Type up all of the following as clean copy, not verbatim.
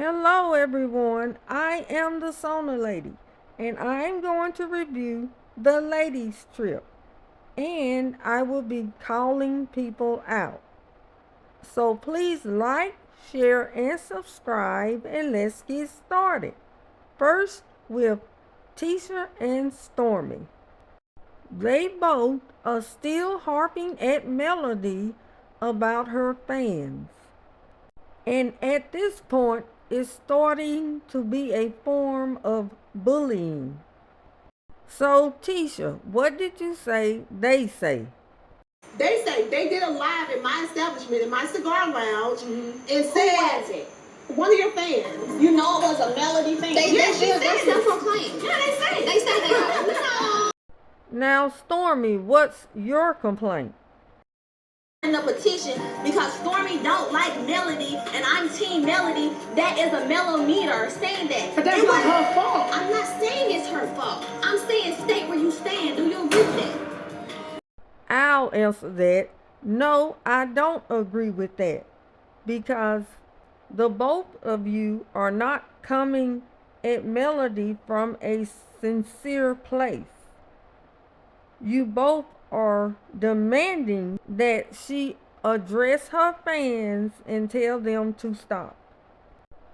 Hello everyone, I am the Sona Lady, and I am going to review the ladies trip, and I will be calling people out. So please like, share, and subscribe, and let's get started. First with Tisha and Stormy. They both are still harping at Melody about her fans. And at this point, it's starting to be a form of bullying. So, Tisha, what did you say they say? They say they did a live in my establishment, in my cigar lounge, and said, Who was it? one of your fans. You know it was a Melody fan. Yes, she said that's it. self-proclaimed. Yeah, they say they are. No. Now, Stormy, what's your complaint? In the petition, because Stormy don't like Melody and I'm Team Melody, that is a mellometer saying that. But that's not her fault. I'm not saying it's her fault. I'm saying state where you stand. Do you agree with that? I'll answer that. No, I don't agree with that. Because the both of you are not coming at Melody from a sincere place. You both are demanding that she address her fans and tell them to stop.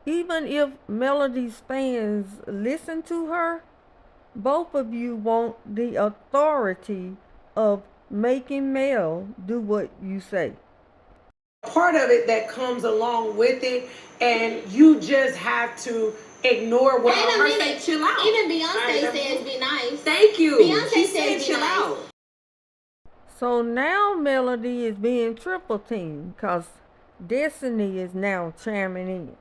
Even if Melody's fans listen to her, both of you want the authority of making Mel do what you say. Part of it that comes along with it, and you just have to ignore what Wait a her minute. say. Chill out. Even Beyonce says be nice. Thank you. Beyonce She said chill nice. out. So now Melody is being triple teamed because Destiny is now chiming in.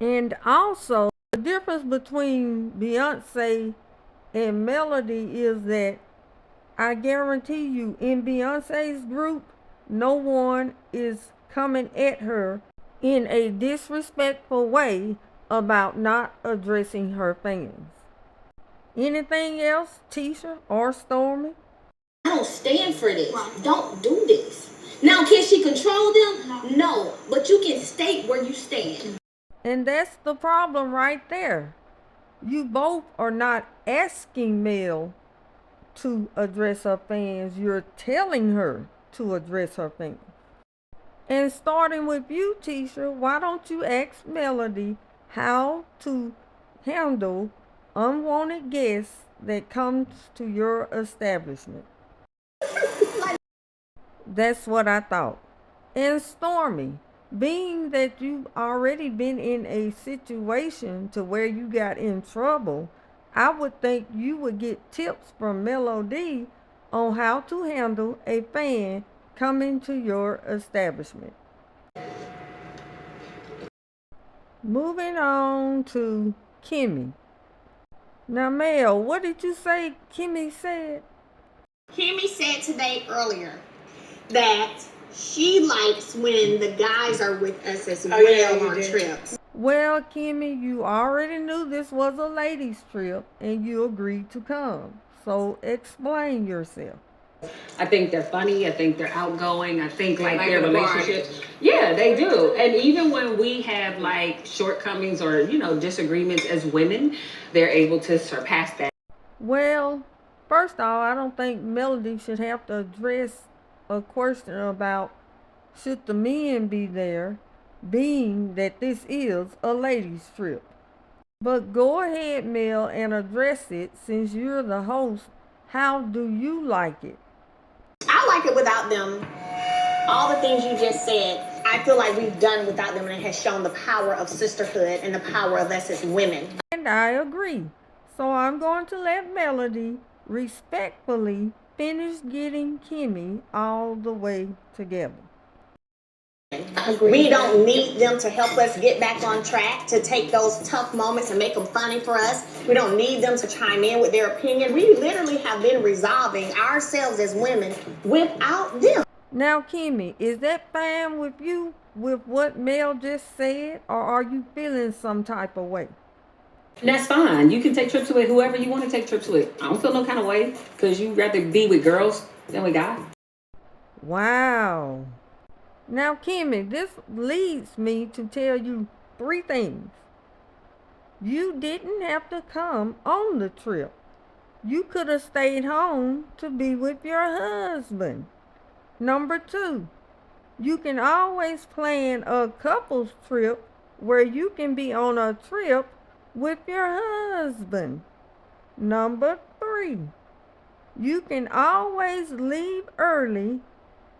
And also, the difference between Beyonce and Melody is that I guarantee you, in Beyonce's group, no one is coming at her in a disrespectful way about not addressing her fans. Anything else, Tisha or Stormy? I don't stand for this. Don't do this. Now, can she control them? No. But you can state where you stand. And that's the problem right there. You both are not asking Mel to address her fans. You're telling her to address her fans. And starting with you, Tisha, why don't you ask Melody how to handle unwanted guests that comes to your establishment? That's what I thought. And Stormy, being that you've already been in a situation to where you got in trouble, I would think you would get tips from Melody on how to handle a fan coming to your establishment. Moving on to Kimmy. Now, Mel, what did you say Kimmy said? Kimmy said today earlier that she likes when the guys are with us as well on trips. Well, Kimmy, you already knew this was a ladies' trip and you agreed to come. So explain yourself. I think they're funny. I think they're outgoing. I think like their relationships. Yeah, they do. And even when we have like shortcomings or, disagreements as women, they're able to surpass that. Well, first off, I don't think Melody should have to address a question about should the men be there, being that this is a ladies' trip. But go ahead, Mel, and address it since you're the host. How do you like it? I like it without them. All the things you just said, I feel like we've done without them, and it has shown the power of sisterhood and the power of us as women. And I agree. So I'm going to let Melody respectfully finish getting Kimmy all the way together. We don't need them to help us get back on track, to take those tough moments and make them funny for us. We don't need them to chime in with their opinion. We literally have been resolving ourselves as women without them. Now, Kimmy, is that fine with you with what Mel just said, or are you feeling some type of way? That's fine. You can take trips with whoever you want to take trips with. I don't feel no kind of way because you'd rather be with girls than with guys. Wow. Now, Kimmy, this leads me to tell you three things. You didn't have to come on the trip. You could have stayed home to be with your husband. Number 2, you can always plan a couples trip where you can be on a trip with your husband. Number 3, you can always leave early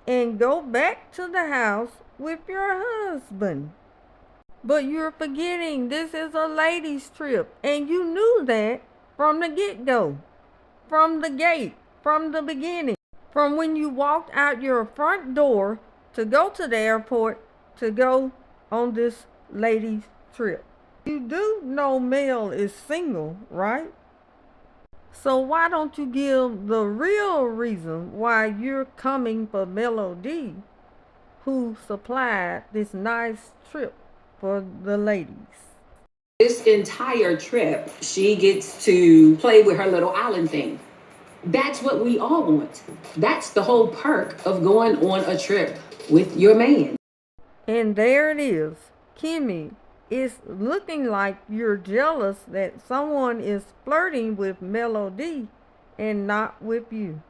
and go back to the house with your husband. But you're forgetting this is a ladies' trip, and you knew that from the get-go, from the gate, from the beginning, from when you walked out your front door to go to the airport to go on this ladies' trip. You do know Mel is single, right? So why don't you give the real reason why you're coming for Melody, who supplied this nice trip for the ladies? This entire trip, she gets to play with her little island thing. That's what we all want. That's the whole perk of going on a trip with your man. And there it is. Kimmy, it's looking like you're jealous that someone is flirting with Melody and not with you.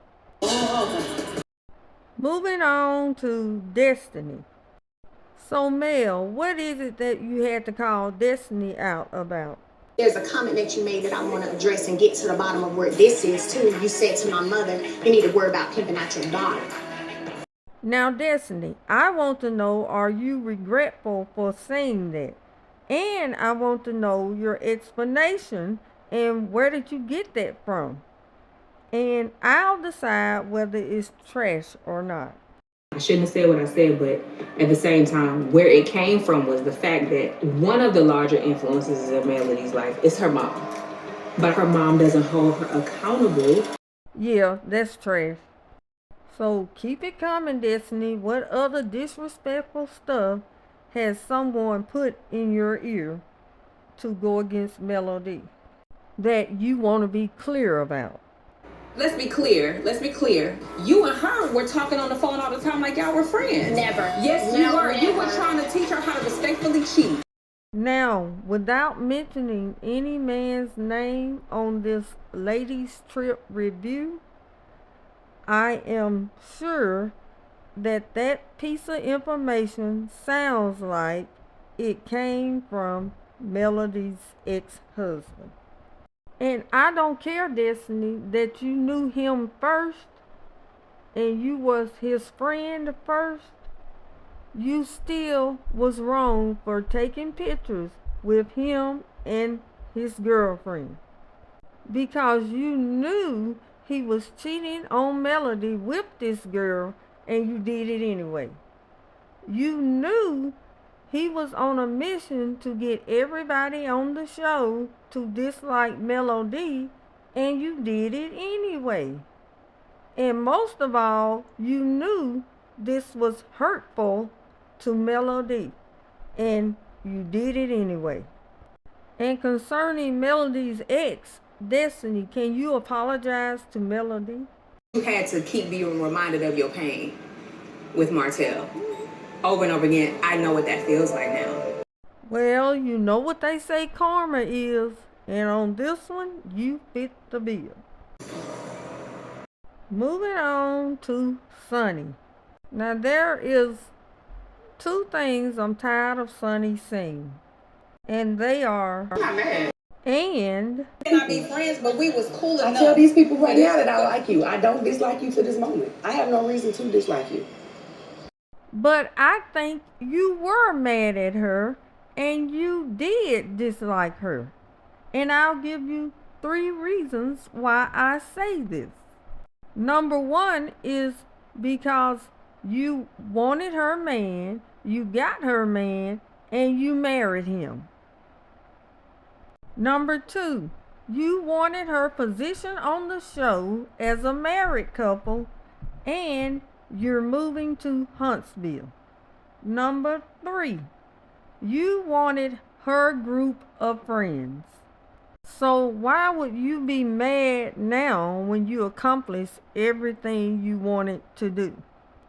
Moving on to Destiny. So Mel, what is it that you had to call Destiny out about? There's a comment that you made that I want to address and get to the bottom of where this is too. You said to my mother, you need to worry about pimping out your daughter. Now Destiny, I want to know, are you regretful for saying that? And I want to know your explanation and where did you get that from? And I'll decide whether it's trash or not. I shouldn't have said what I said, but at the same time, where it came from was the fact that one of the larger influences in Melody's life is her mom. But her mom doesn't hold her accountable. Yeah, that's trash. So keep it coming, Destiny. What other disrespectful stuff has someone put in your ear to go against Melody that you want to be clear about? Let's be clear. You and her were talking on the phone all the time like y'all were friends. Never. Yes, you were. You were trying to teach her how to respectfully cheat. Now, without mentioning any man's name on this ladies' trip review, I am sure that that piece of information sounds like it came from Melody's ex-husband. And I don't care, Destiny, that you knew him first and you was his friend first. You still was wrong for taking pictures with him and his girlfriend. Because you knew he was cheating on Melody with this girl and you did it anyway. You knew he was on a mission to get everybody on the show to dislike Melody, and you did it anyway. And most of all, you knew this was hurtful to Melody, and you did it anyway. And concerning Melody's ex, Destiny, can you apologize to Melody? You had to keep being reminded of your pain with Martell over and over again. I know what that feels like now. Well, you know what they say karma is, and on this one, you fit the bill. Moving on to Sunny. Now there is 2 things I'm tired of Sunny saying, and they are, I'm not mad. and We may not be friends, but we was cool enough. I tell these people right now that I like you. I don't dislike you to this moment. I have no reason to dislike you. but I think you were mad at her and you did dislike her. And I'll give you 3 reasons why I say this. Number 1 is because you wanted her man, you got her man, and you married him. Number 2, you wanted her position on the show as a married couple, and you're moving to Huntsville. Number 3, you wanted her group of friends. So why would you be mad now when you accomplished everything you wanted to do?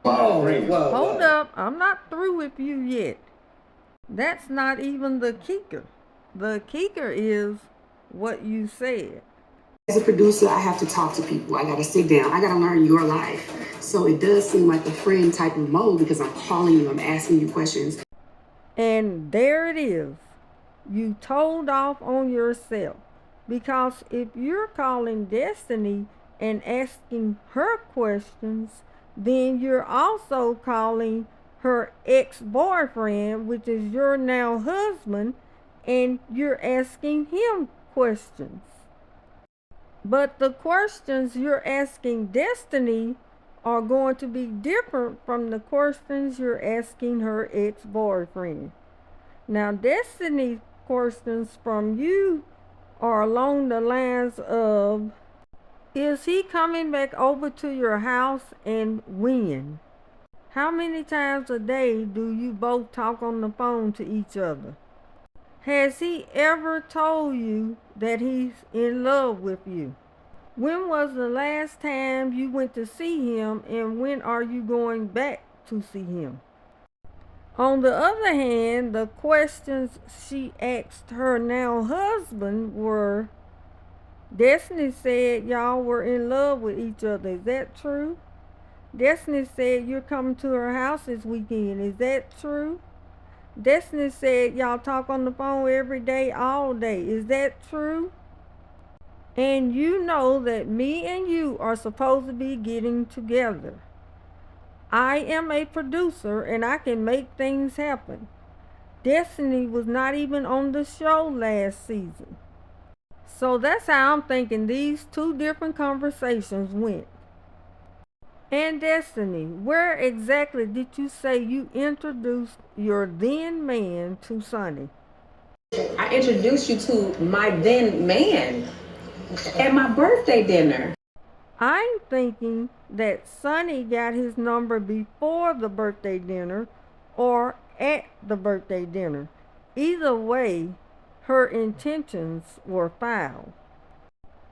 Hold up, I'm not through with you yet. That's not even the kicker. The kicker is what you said. As a producer, I have to talk to people. I got to sit down. I got to learn your life. So it does seem like a friend type of mode because I'm calling you, I'm asking you questions. And there it is. You told off on yourself. Because if you're calling Destiny and asking her questions, then you're also calling her ex-boyfriend, which is your now husband, and you're asking him questions. But the questions you're asking Destiny are going to be different from the questions you're asking her ex-boyfriend. Now, Destiny's questions from you are along the lines of, is he coming back over to your house and when? How many times a day do you both talk on the phone to each other? Has he ever told you that he's in love with you? When was the last time you went to see him, and when are you going back to see him? On the other hand, the questions she asked her now husband were, Destiny said y'all were in love with each other. Is that true? Destiny said you're coming to her house this weekend. Is that true? Destiny said y'all talk on the phone every day, all day. Is that true? And you know that me and you are supposed to be getting together. I am a producer and I can make things happen. Destiny was not even on the show last season. So that's how I'm thinking these two different conversations went. And Destiny, where exactly did you say you introduced your then man to Sonny? I introduced you to my then man at my birthday dinner. I'm thinking that Sonny got his number before the birthday dinner or at the birthday dinner. Either way, her intentions were foul.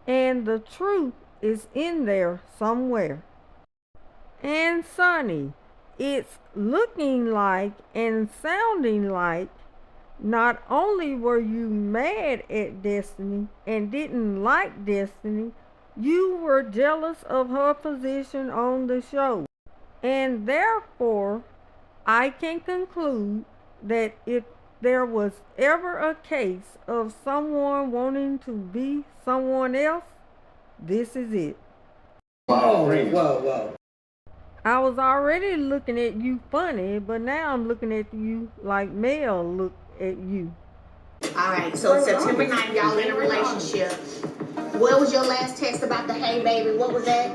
And the truth is in there somewhere. And Sonny, it's looking like and sounding like not only were you mad at Destiny and didn't like Destiny, you were jealous of her position on the show. And therefore, I can conclude that if there was ever a case of someone wanting to be someone else, this is it. Whoa, whoa. I was already looking at you funny, but now I'm looking at you like Mel looked at you. All right, so September 9th, y'all in a relationship. What was your last text about the hey baby? What was that?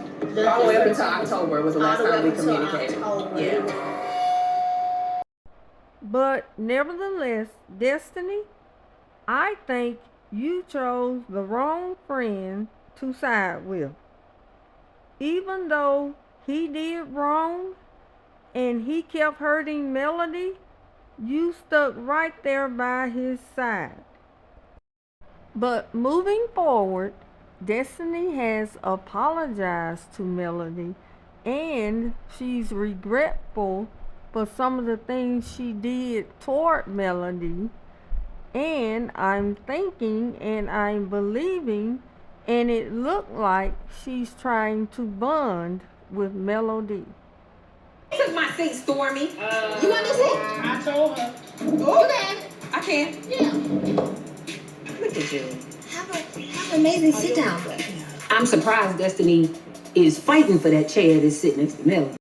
All the way up until October was the last time we communicated. Yeah. But nevertheless, Destiny, I think you chose the wrong friend to side with. Even though he did wrong and he kept hurting Melody, you stuck right there by his side. But moving forward, Destiny has apologized to Melody and she's regretful for some of the things she did toward Melody. And I'm thinking and I'm believing, and it looked like she's trying to bond with Melody. Took my seat, Stormy. You want this seat? I told her. You can. I can. Yeah. Look at you. Have an amazing sit down. I'm surprised Destiny is fighting for that chair that's sitting next to Melody.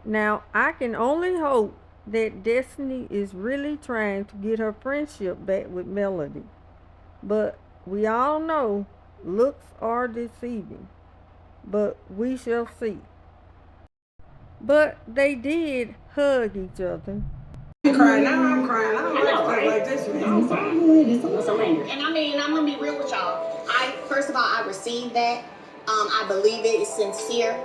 Now, I can only hope that Destiny is really trying to get her friendship back with Melody. But we all know looks are deceiving. But we shall see. But they did hug each other. I'm crying. Now I'm crying. I don't like this. And I mean, I'm gonna be real with y'all. First of all, I received that. I believe it is sincere.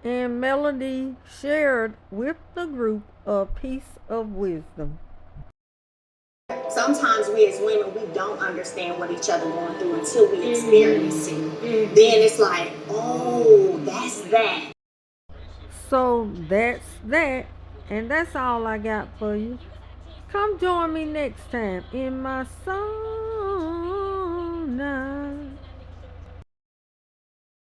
And Melody shared with the group a piece of wisdom. Sometimes we as women, we don't understand what each other going through until we experience it. Then it's like, oh, that's that. So that's that. And that's all I got for you. Come join me next time in my sun